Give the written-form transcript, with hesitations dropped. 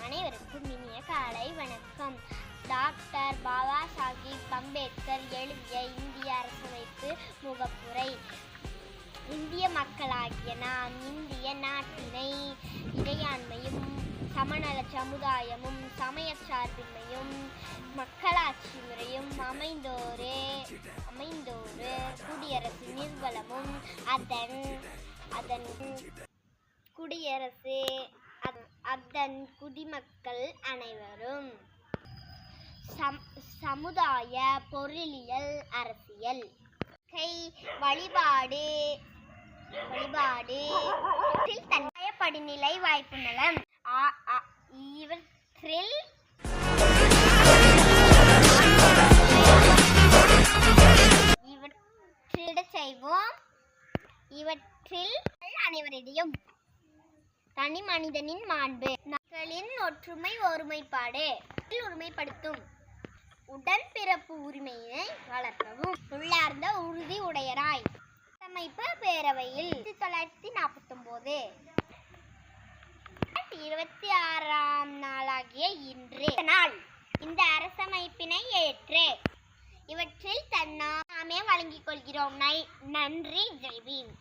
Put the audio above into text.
அனைவருக்கும் இனிய காலை வணக்கம். டாக்டர் பாபா சாஹிப் அம்பேத்கர் எழுதிய இந்திய அரசமைப்பு முகப்புரை. இந்திய மக்களாகிய நாம் இந்திய நாட்டினை இறையாண்மையும் சமநல சமுதாயமும் சமயச்சார்பின்மையும் மக்களாட்சி முறையும் அமைந்தோரு குடியரசு நிர்வலமும் அதன் குடிமக்கள் அனைவரும் சமுதாய பொருளியல் அரசியல் வழிபாடு தன்மாய படிநிலை வாய்ப்பு நலம் இவற்றில் செய்வோம். இவற்றில் அனைவரிடையும் தனி மனிதனின் மாண்பு மக்களின் ஒற்றுமை ஒருமைப்பாடு ஒருமைப்படுத்தும் உடன்பிறப்பு உரிமையை வளர்க்கவும் உள்ளார்ந்த உறுதி உடையராய் அரசமைப்பு பேரவையில் 1949 26ஆம் நாளாகிய இன்று நாள் இந்த அரசமைப்பினை ஏற்று இவற்றில் தன்னாமே வழங்கிக் கொள்கிறோம். நன்றி. ஜெய் பீம்.